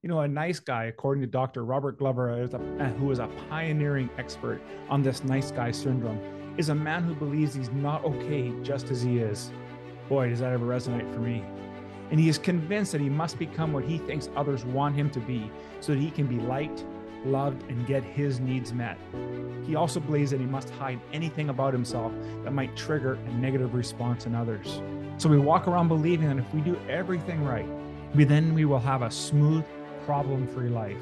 A nice guy, according to Dr. Robert Glover, who is a pioneering expert on this nice guy syndrome, is a man who believes he's not okay just as he is. Boy, does that ever resonate for me. And he is convinced that he must become what he thinks others want him to be so that he can be liked, loved, and get his needs met. He also believes that he must hide anything about himself that might trigger a negative response in others. So we walk around believing that if we do everything right, then we will have a smooth, problem-free life.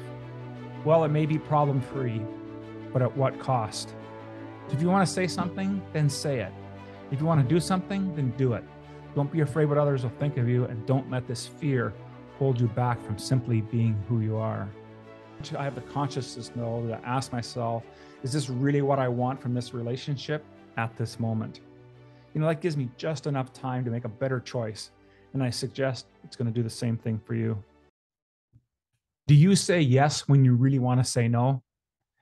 Well, it may be problem-free, but at what cost? If you want to say something, then say it. If you want to do something, then do it. Don't be afraid what others will think of you, and don't let this fear hold you back from simply being who you are. I have the consciousness now to ask myself, is this really what I want from this relationship at this moment? That gives me just enough time to make a better choice, and I suggest it's going to do the same thing for you. Do you say yes when you really want to say no?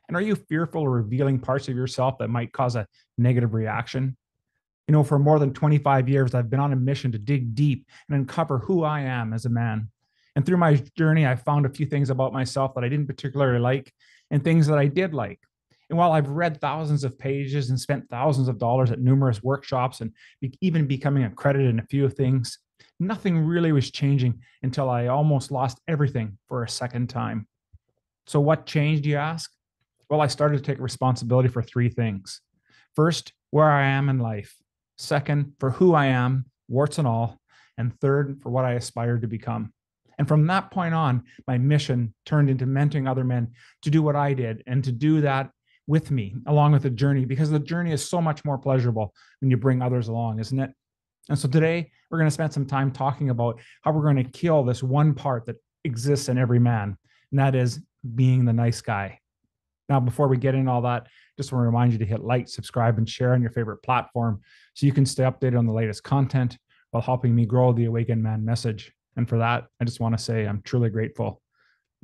And are you fearful of revealing parts of yourself that might cause a negative reaction? For more than 25 years, I've been on a mission to dig deep and uncover who I am as a man. And through my journey, I found a few things about myself that I didn't particularly like and things that I did like. And while I've read thousands of pages and spent thousands of dollars at numerous workshops and even becoming accredited in a few things, nothing really was changing until I almost lost everything for a second time. So what changed, you ask? Well, I started to take responsibility for three things. First, where I am in life. Second, for who I am, warts and all. And third, for what I aspired to become. And from that point on, my mission turned into mentoring other men to do what I did and to do that with me, along with the journey, because the journey is so much more pleasurable when you bring others along, isn't it? And so today, we're going to spend some time talking about how we're going to kill this one part that exists in every man, and that is being the nice guy. Now, before we get into all that, just want to remind you to hit like, subscribe, and share on your favorite platform so you can stay updated on the latest content while helping me grow the Awakened Man message. And for that, I just want to say I'm truly grateful.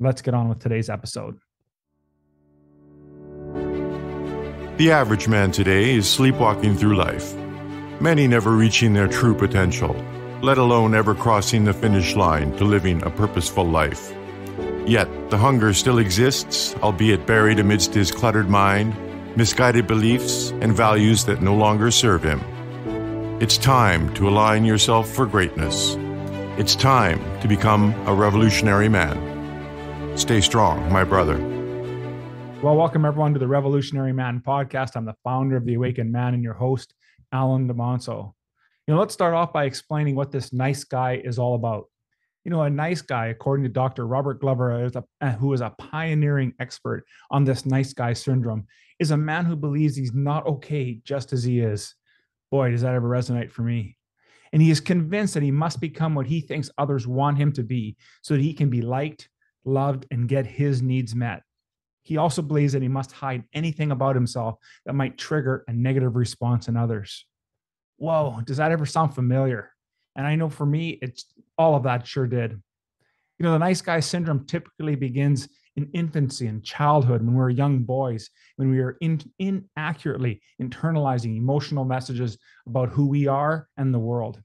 Let's get on with today's episode. The average man today is sleepwalking through life, many never reaching their true potential, let alone ever crossing the finish line to living a purposeful life. Yet, the hunger still exists, albeit buried amidst his cluttered mind, misguided beliefs, and values that no longer serve him. It's time to align yourself for greatness. It's time to become a revolutionary man. Stay strong, my brother. Well, welcome everyone to the Revolutionary Man podcast. I'm the founder of The Awakened Man and your host, Alan DeMonso. Let's start off by explaining what this nice guy is all about. A nice guy, according to Dr. Robert Glover, who is a pioneering expert on this nice guy syndrome, is a man who believes he's not okay just as he is. Boy, does that ever resonate for me. And he is convinced that he must become what he thinks others want him to be so that he can be liked, loved, and get his needs met. He also believes that he must hide anything about himself that might trigger a negative response in others. Whoa, does that ever sound familiar? And I know for me, it's all of that sure did. The nice guy syndrome typically begins in infancy and childhood when we're young boys, when we are inaccurately internalizing emotional messages about who we are and the world.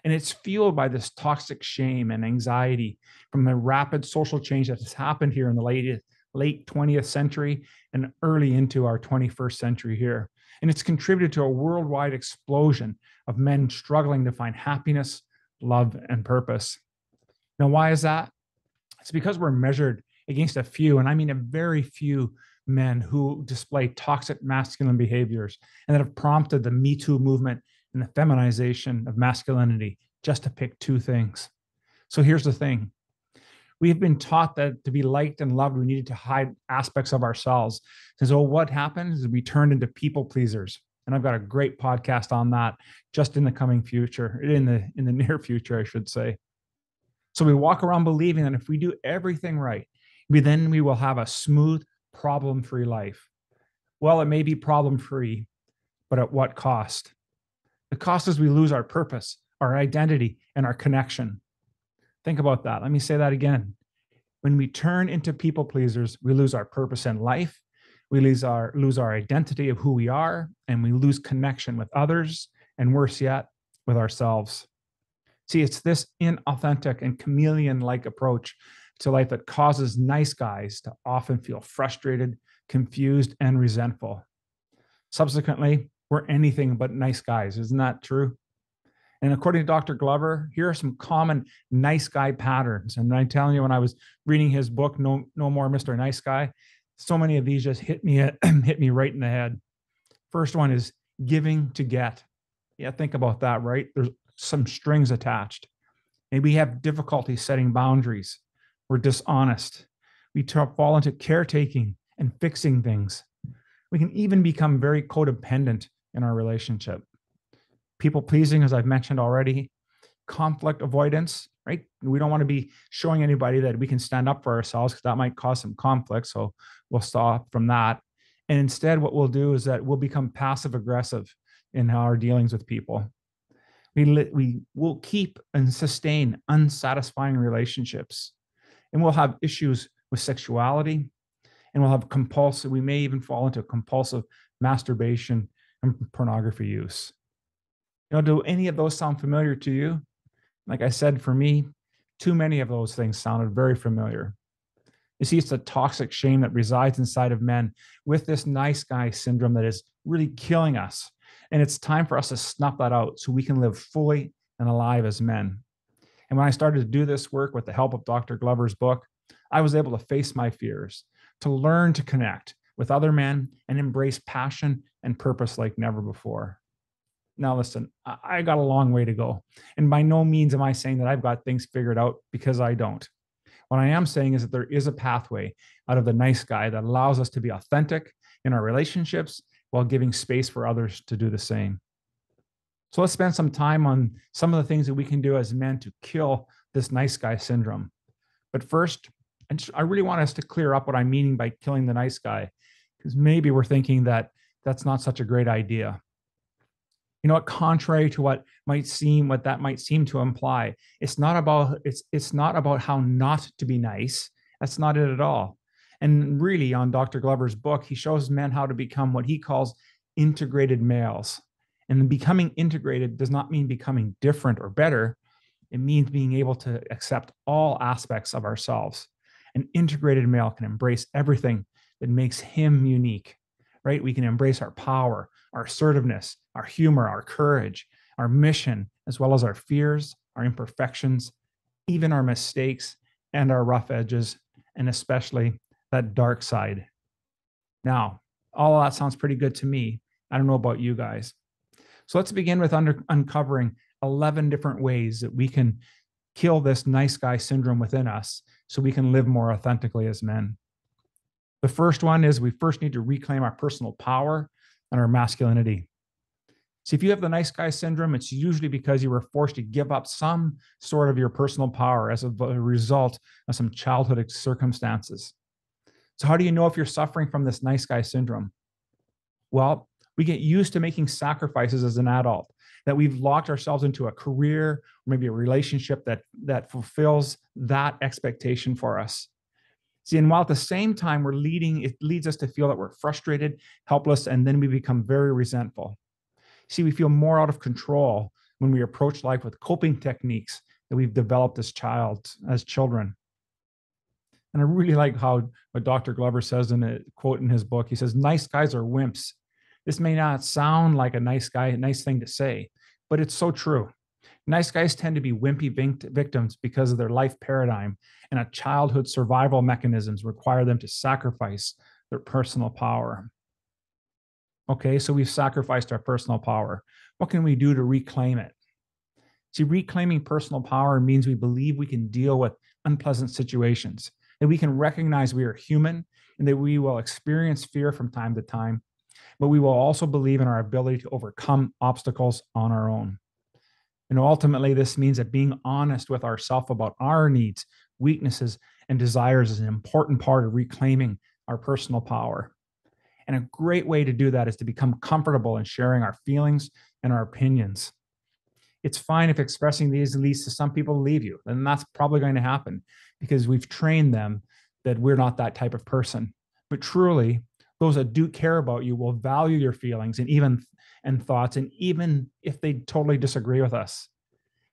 And it's fueled by this toxic shame and anxiety from the rapid social change that has happened here in the late 20th century and early into our 21st century here. And it's contributed to a worldwide explosion of men struggling to find happiness, love, and purpose. Now, why is that? It's because we're measured against a few, and I mean a very few men who display toxic masculine behaviors and that have prompted the Me Too movement and the feminization of masculinity, just to pick two things. So here's the thing. We have been taught that to be liked and loved, we needed to hide aspects of ourselves. And so what happens is we turned into people pleasers. And I've got a great podcast on that just in the coming future, in the near future, I should say. So we walk around believing that if we do everything right, then we will have a smooth, problem-free life. Well, it may be problem-free, but at what cost? The cost is we lose our purpose, our identity, and our connection. Think about that. Let me say that again. When we turn into people pleasers, we lose our purpose in life, we lose our identity of who we are, and we lose connection with others, and worse yet, with ourselves. See, it's this inauthentic and chameleon-like approach to life that causes nice guys to often feel frustrated, confused, and resentful. Subsequently, we're anything but nice guys. Isn't that true? And according to Dr. Glover, here are some common nice guy patterns. And I'm telling you, when I was reading his book, No More Mr. Nice Guy, so many of these just hit me right in the head. First one is giving to get. Yeah, think about that, right? There's some strings attached. Maybe we have difficulty setting boundaries. We're dishonest. We fall into caretaking and fixing things. We can even become very codependent in our relationship. People pleasing, as I've mentioned already, conflict avoidance, right? We don't want to be showing anybody that we can stand up for ourselves because that might cause some conflict. So we'll stop from that. And instead, what we'll do is that we'll become passive aggressive in our dealings with people. We will keep and sustain unsatisfying relationships. And we'll have issues with sexuality. And we'll have compulsive, we may even fall into compulsive masturbation and pornography use. Do any of those sound familiar to you? Like I said, for me, too many of those things sounded very familiar. You see, it's the toxic shame that resides inside of men with this nice guy syndrome that is really killing us. And it's time for us to snuff that out so we can live fully and alive as men. And when I started to do this work with the help of Dr. Glover's book, I was able to face my fears, to learn to connect with other men and embrace passion and purpose like never before. Now, listen, I got a long way to go. And by no means am I saying that I've got things figured out, because I don't. What I am saying is that there is a pathway out of the nice guy that allows us to be authentic in our relationships while giving space for others to do the same. So let's spend some time on some of the things that we can do as men to kill this nice guy syndrome. But first, I really want us to clear up what I'm meaning by killing the nice guy, because maybe we're thinking that that's not such a great idea. You know what? Contrary to what that might seem to imply, it's not about how not to be nice. That's not it at all. And really, on Dr. Glover's book, he shows men how to become what he calls integrated males. And becoming integrated does not mean becoming different or better. It means being able to accept all aspects of ourselves. An integrated male can embrace everything that makes him unique, right? We can embrace our power, our assertiveness, our humor, our courage, our mission, as well as our fears, our imperfections, even our mistakes and our rough edges, and especially that dark side. Now, all of that sounds pretty good to me. I don't know about you guys. So let's begin with uncovering 11 different ways that we can kill this nice guy syndrome within us so we can live more authentically as men. The first one is we first need to reclaim our personal power and our masculinity. See, if you have the nice guy syndrome, it's usually because you were forced to give up some sort of your personal power as a result of some childhood circumstances. So how do you know if you're suffering from this nice guy syndrome? Well, we get used to making sacrifices as an adult, that we've locked ourselves into a career, or maybe a relationship that fulfills that expectation for us. See, and while at the same time it leads us to feel that we're frustrated, helpless, and then we become very resentful. See, we feel more out of control when we approach life with coping techniques that we've developed as children. And I really like what Dr. Glover says in a quote in his book. He says, "Nice guys are wimps." This may not sound like a nice thing to say, but it's so true. Nice guys tend to be wimpy victims because of their life paradigm, and a childhood survival mechanisms require them to sacrifice their personal power. Okay, so we've sacrificed our personal power. What can we do to reclaim it? See, reclaiming personal power means we believe we can deal with unpleasant situations, that we can recognize we are human, and that we will experience fear from time to time, but we will also believe in our ability to overcome obstacles on our own. And ultimately, this means that being honest with ourselves about our needs, weaknesses, and desires is an important part of reclaiming our personal power. And a great way to do that is to become comfortable in sharing our feelings and our opinions. It's fine if expressing these leads to some people to leave you, and that's probably going to happen because we've trained them that we're not that type of person. But truly, those that do care about you will value your feelings and thoughts, and even if they totally disagree with us.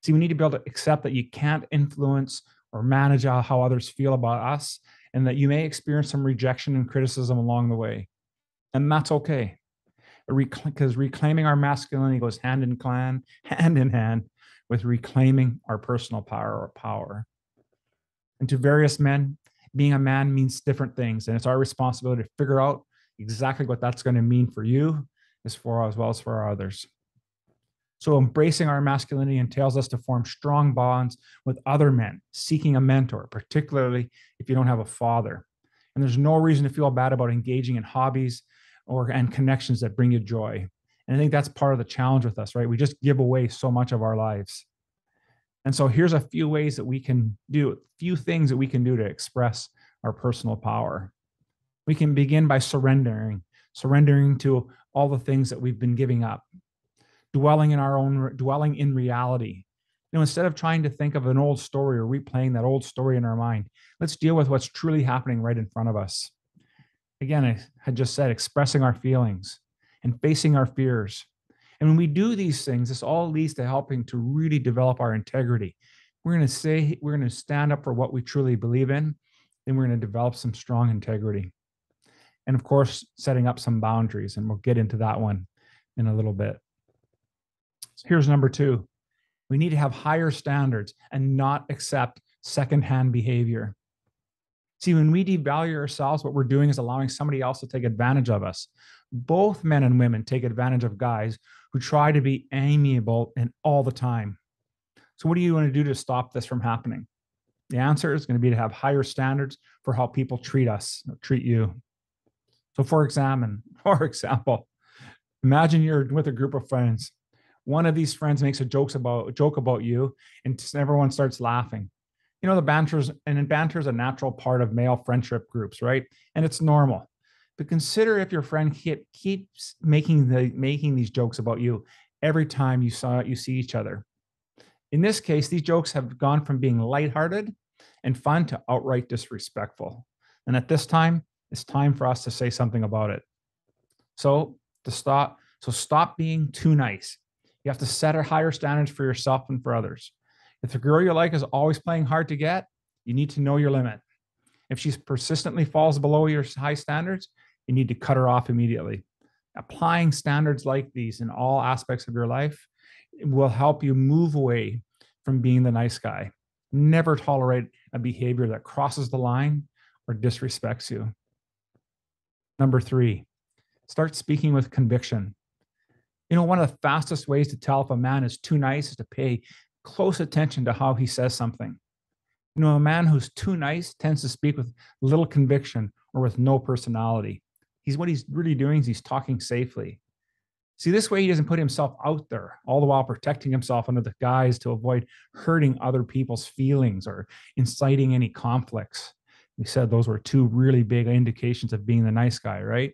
See, we need to be able to accept that you can't influence or manage how others feel about us, and that you may experience some rejection and criticism along the way. And that's okay, because reclaiming our masculinity goes hand in hand with reclaiming our personal power. And to various men, being a man means different things, and it's our responsibility to figure out exactly what that's going to mean for you as well as for our others. So embracing our masculinity entails us to form strong bonds with other men, seeking a mentor, particularly if you don't have a father. And there's no reason to feel bad about engaging in hobbies and connections that bring you joy. And I think that's part of the challenge with us, right? We just give away so much of our lives. And so here's a few ways that we can do, a few things that we can do to express our personal power. We can begin by surrendering to all the things that we've been giving up, dwelling in reality. Instead of trying to think of an old story or replaying that old story in our mind, let's deal with what's truly happening right in front of us. Again, I had just said, expressing our feelings and facing our fears. And when we do these things, this all leads to helping to really develop our integrity. We're going to stand up for what we truly believe in, and we're going to develop some strong integrity. And of course, setting up some boundaries, and we'll get into that one in a little bit. So here's number 2. We need to have higher standards and not accept secondhand behavior. See, when we devalue ourselves, what we're doing is allowing somebody else to take advantage of us. Both men and women take advantage of guys who try to be amiable and all the time. So what do you want to do to stop this from happening? The answer is going to be to have higher standards for how people treat us, or treat you. So for example, imagine you're with a group of friends. One of these friends makes a joke about you, and everyone starts laughing. The banter is a natural part of male friendship groups, right? And it's normal. But consider if your friend keeps making these jokes about you every time you see each other. In this case, these jokes have gone from being lighthearted and fun to outright disrespectful. And at this time, it's time for us to say something about it. So stop being too nice. You have to set higher standards for yourself and for others. If the girl you like is always playing hard to get, you need to know your limit. If she persistently falls below your high standards, you need to cut her off immediately. Applying standards like these in all aspects of your life will help you move away from being the nice guy. Never tolerate a behavior that crosses the line or disrespects you. Number 3, start speaking with conviction. One of the fastest ways to tell if a man is too nice is to pay close attention to how he says something. A man who's too nice tends to speak with little conviction or with no personality. What he's really doing is he's talking safely. See, this way he doesn't put himself out there, all the while protecting himself under the guise to avoid hurting other people's feelings or inciting any conflicts. We said those were 2 really big indications of being the nice guy, right?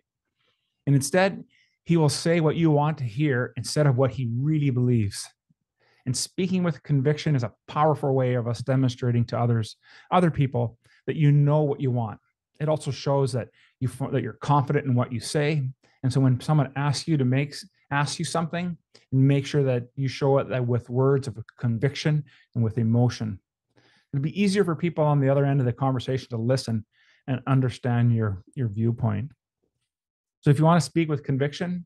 And instead, he will say what you want to hear instead of what he really believes. And speaking with conviction is a powerful way of us demonstrating to other people that you know what you want. It also shows that you're confident in what you say. And so when someone asks you something, make sure that you show it that with words of conviction and with emotion. It'll be easier for people on the other end of the conversation to listen and understand your viewpoint. So if you want to speak with conviction,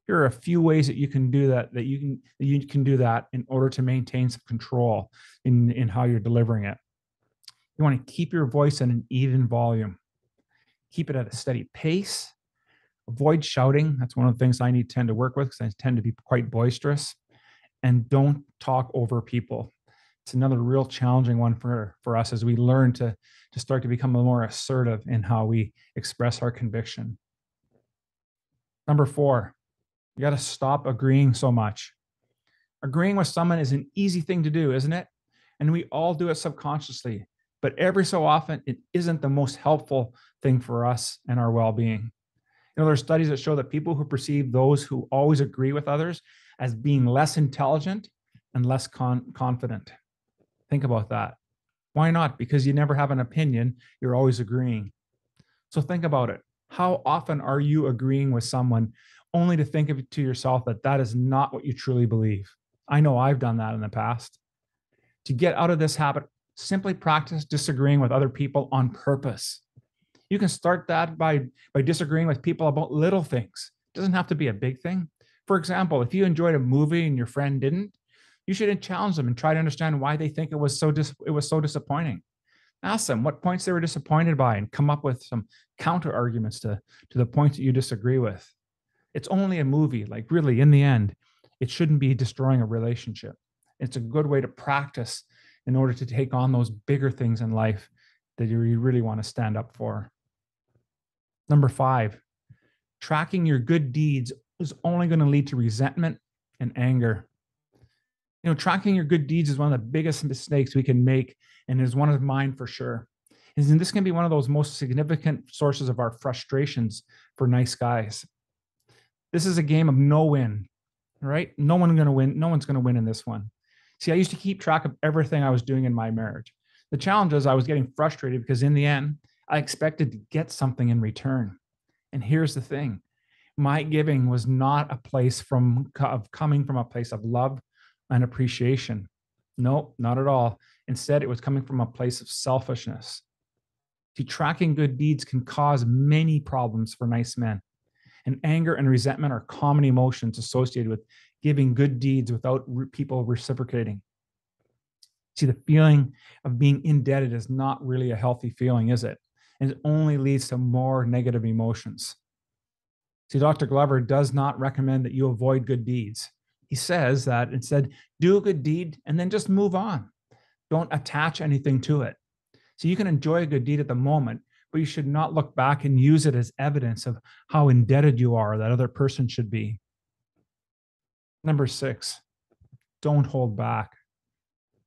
here are a few ways that you can do that you can do that in order to maintain some control in how you're delivering it. You want to keep your voice at an even volume. Keep it at a steady pace. Avoid shouting. That's one of the things I tend to work with because I tend to be quite boisterous. And don't talk over people. It's another real challenging one for us as we learn to start to become more assertive in how we express our conviction. Number 4, you got to stop agreeing so much. Agreeing with someone is an easy thing to do, isn't it? And we all do it subconsciously. But every so often, it isn't the most helpful thing for us and our well-being. There are studies that show that people who perceive those who always agree with others as being less intelligent and less confident. Think about that. Why not? Because you never have an opinion. You're always agreeing. So think about it. How often are you agreeing with someone only to think of it to yourself that is not what you truly believe? I know I've done that in the past. To get out of this habit, Simply practice disagreeing with other people on purpose. You can start that by disagreeing with people about little things. It doesn't have to be a big thing. For example, if you enjoyed a movie and your friend didn't, you should challenge them and try to understand why they think it was so disappointing. Ask them what points they were disappointed by and come up with some counter arguments to the points that you disagree with. It's only a movie. Like, really, in the end, it shouldn't be destroying a relationship. It's a good way to practice in order to take on those bigger things in life that you really want to stand up for. Number 5, tracking your good deeds is only going to lead to resentment and anger. Tracking your good deeds is one of the biggest mistakes we can make, and is one of mine for sure. And this can be one of those most significant sources of our frustrations for nice guys. This is a game of no win, right? No one's going to win. No one's going to win in this one. See, I used to keep track of everything I was doing in my marriage. The challenge is I was getting frustrated because in the end, I expected to get something in return. And here's the thing. My giving was not a place of coming from a place of love and appreciation. No, not at all. Instead, it was coming from a place of selfishness. See, tracking good deeds can cause many problems for nice men. And anger and resentment are common emotions associated with giving good deeds without people reciprocating. See, the feeling of being indebted is not really a healthy feeling, is it? And it only leads to more negative emotions. See, Dr. Glover does not recommend that you avoid good deeds. He says that instead, do a good deed and then just move on. Don't attach anything to it. So you can enjoy a good deed at the moment, but you should not look back and use it as evidence of how indebted you are, that other person should be. Number 6, don't hold back.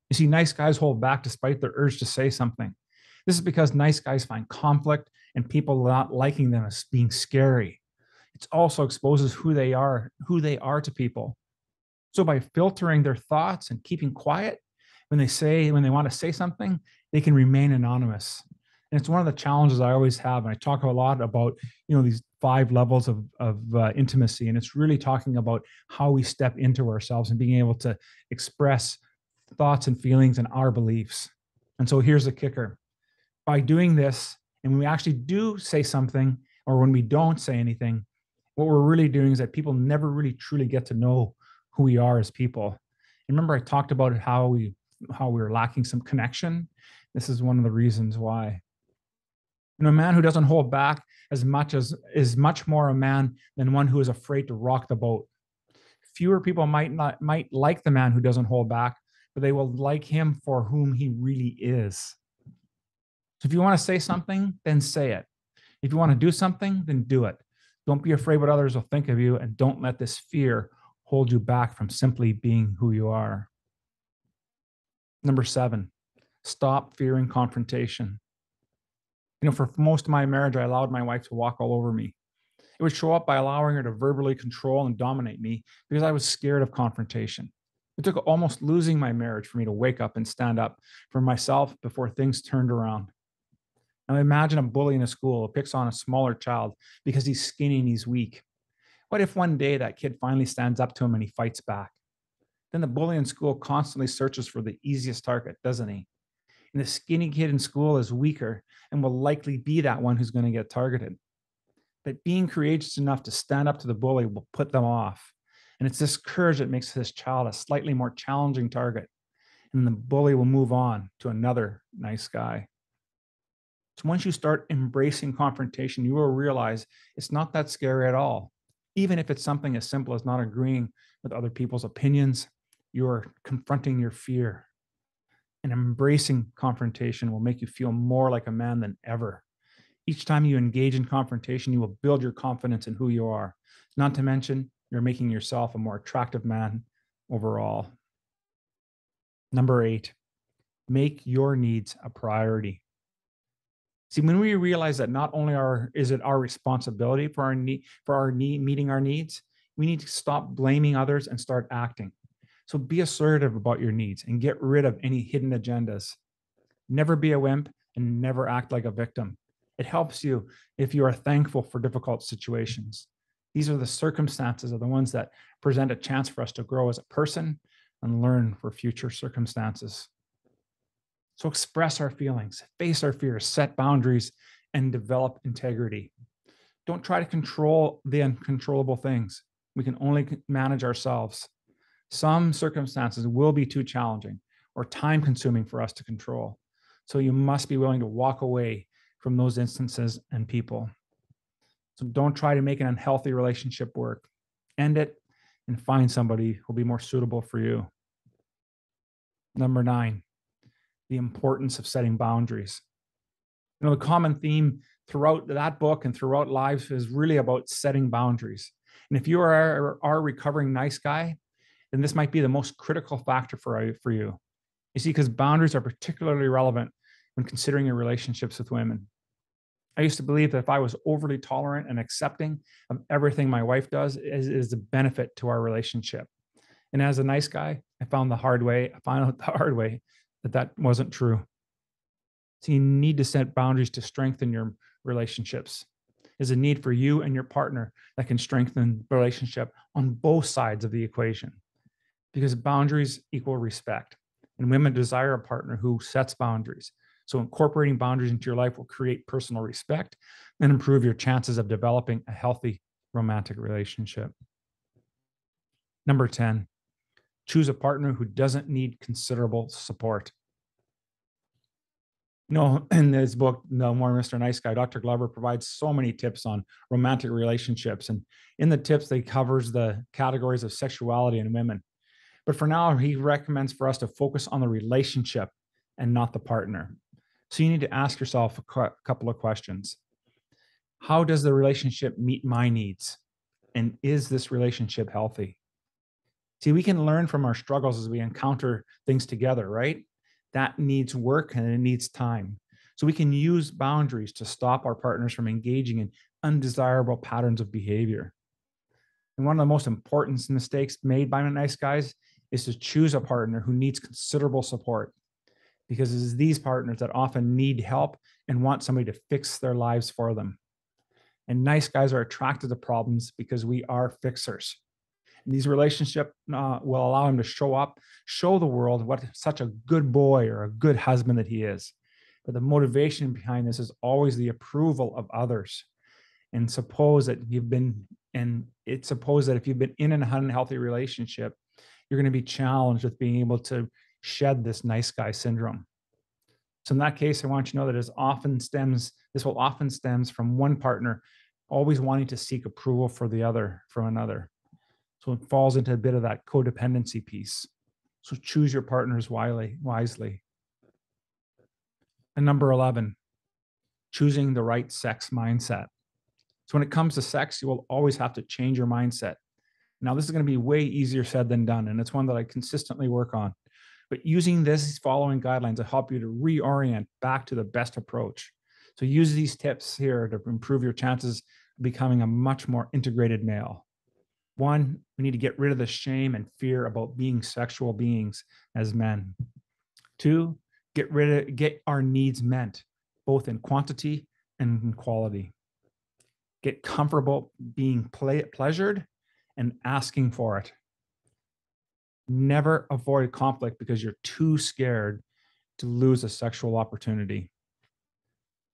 You see, nice guys hold back despite their urge to say something. This is because nice guys find conflict and people not liking them as being scary. It also exposes who they are to people. So by filtering their thoughts and keeping quiet, when they want to say something, they can remain anonymous. And it's one of the challenges I always have. And I talk a lot about, these 5 levels of intimacy. And it's really talking about how we step into ourselves and being able to express thoughts and feelings and our beliefs. And so here's the kicker. By doing this, and when we actually do say something, or when we don't say anything, what we're really doing is that people never really truly get to know who we are as people. And remember, I talked about how we were lacking some connection. This is one of the reasons why. A man who doesn't hold back as much is much more a man than one who is afraid to rock the boat. Fewer people might like the man who doesn't hold back, but they will like him for whom he really is. So if you want to say something, then say it. If you want to do something, then do it. Don't be afraid what others will think of you, and don't let this fear hold you back from simply being who you are. Number 7, stop fearing confrontation. For most of my marriage, I allowed my wife to walk all over me. It would show up by allowing her to verbally control and dominate me because I was scared of confrontation. It took almost losing my marriage for me to wake up and stand up for myself before things turned around. Now imagine a bully in a school who picks on a smaller child because he's skinny and he's weak. What if one day that kid finally stands up to him and he fights back? Then the bully in school constantly searches for the easiest target, doesn't he? And the skinny kid in school is weaker and will likely be that one who's going to get targeted. But being courageous enough to stand up to the bully will put them off. And it's this courage that makes this child a slightly more challenging target. And the bully will move on to another nice guy. So once you start embracing confrontation, you will realize it's not that scary at all. Even if it's something as simple as not agreeing with other people's opinions, you're confronting your fear. And embracing confrontation will make you feel more like a man than ever. Each time you engage in confrontation, you will build your confidence in who you are. Not to mention, you're making yourself a more attractive man overall. Number 8, make your needs a priority. See, when we realize that not only is it our responsibility for meeting our needs, we need to stop blaming others and start acting. So be assertive about your needs and get rid of any hidden agendas. Never be a wimp and never act like a victim. It helps you if you are thankful for difficult situations. These are the circumstances are the ones that present a chance for us to grow as a person and learn for future circumstances. So express our feelings, face our fears, set boundaries, and develop integrity. Don't try to control the uncontrollable things. We can only manage ourselves. Some circumstances will be too challenging or time consuming for us to control. So you must be willing to walk away from those instances and people. So don't try to make an unhealthy relationship work. End it and find somebody who will be more suitable for you. Number 9, the importance of setting boundaries. The common theme throughout that book and throughout life is really about setting boundaries. And if you are a recovering nice guy, then this might be the most critical factor for you. You see, because boundaries are particularly relevant when considering your relationships with women. I used to believe that if I was overly tolerant and accepting of everything my wife does is a benefit to our relationship. And as a nice guy, I found out the hard way that wasn't true. So you need to set boundaries to strengthen your relationships. There's a need for you and your partner that can strengthen the relationship on both sides of the equation, because boundaries equal respect, and women desire a partner who sets boundaries. So incorporating boundaries into your life will create personal respect and improve your chances of developing a healthy romantic relationship. Number 10, choose a partner who doesn't need considerable support. In this book, No More Mr. Nice Guy, Dr. Glover provides so many tips on romantic relationships. And in the tips, they covers the categories of sexuality in women. But for now, he recommends for us to focus on the relationship and not the partner. So you need to ask yourself a couple of questions. How does the relationship meet my needs? And is this relationship healthy? See, we can learn from our struggles as we encounter things together, right? That needs work and it needs time. So we can use boundaries to stop our partners from engaging in undesirable patterns of behavior. And one of the most important mistakes made by nice guys is to choose a partner who needs considerable support, because it is these partners that often need help and want somebody to fix their lives for them. And nice guys are attracted to problems because we are fixers. And these relationships will allow him to show the world what such a good boy or a good husband that he is. But the motivation behind this is always the approval of others. And suppose that if you've been in an unhealthy relationship, you're going to be challenged with being able to shed this nice guy syndrome. So in that case, I want you to know that this will often stems from one partner always wanting to seek approval from another. So it falls into a bit of that codependency piece. So choose your partners wisely. And number 11, choosing the right sex mindset. So when it comes to sex, you will always have to change your mindset. Now, this is going to be way easier said than done, and it's one that I consistently work on. But using these following guidelines will help you to reorient back to the best approach. So use these tips here to improve your chances of becoming a much more integrated male. 1, we need to get rid of the shame and fear about being sexual beings as men. 2, get our needs met, both in quantity and in quality. Get comfortable being pleasured and asking for it. Never avoid conflict because you're too scared to lose a sexual opportunity.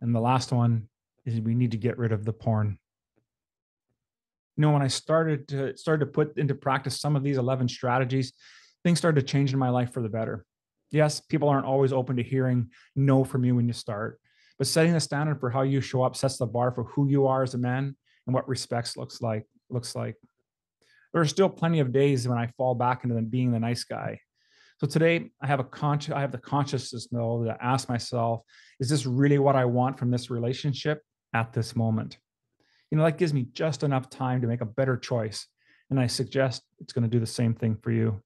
And the last one is we need to get rid of the porn. When I started to put into practice some of these 11 strategies, things started to change in my life for the better. Yes, people aren't always open to hearing no from you when you start, but setting the standard for how you show up sets the bar for who you are as a man and what respect looks like. There are still plenty of days when I fall back into being the nice guy. So today I have the consciousness to ask myself, is this really what I want from this relationship at this moment? That gives me just enough time to make a better choice. And I suggest it's going to do the same thing for you.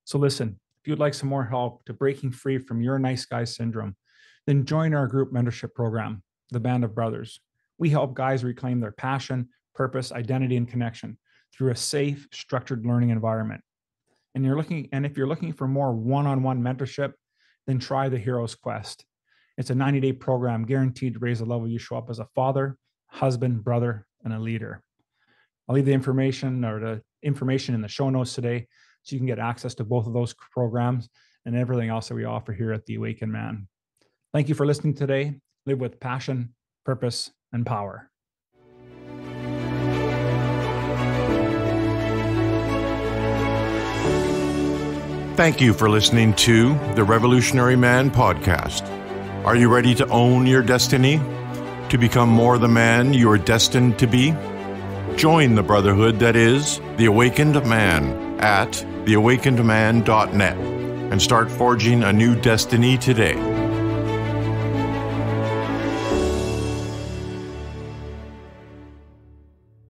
So listen, if you'd like some more help to breaking free from your nice guy syndrome, then join our group mentorship program, the Band of Brothers. We help guys reclaim their passion, purpose, identity, and connection through a safe, structured learning environment. And if you're looking for more one-on-one mentorship, then try the Hero's Quest. It's a 90-day program guaranteed to raise the level you show up as a father, husband, brother, and a leader. I'll leave the information in the show notes today so you can get access to both of those programs, and everything else that we offer here at The Awakened Man. Thank you for listening today. Live with passion, purpose, and power. Thank you for listening to the Revolutionary Man podcast. Are you ready to own your destiny? To become more the man you are destined to be? Join the brotherhood that is The Awakened Man at theawakenedman.net and start forging a new destiny today.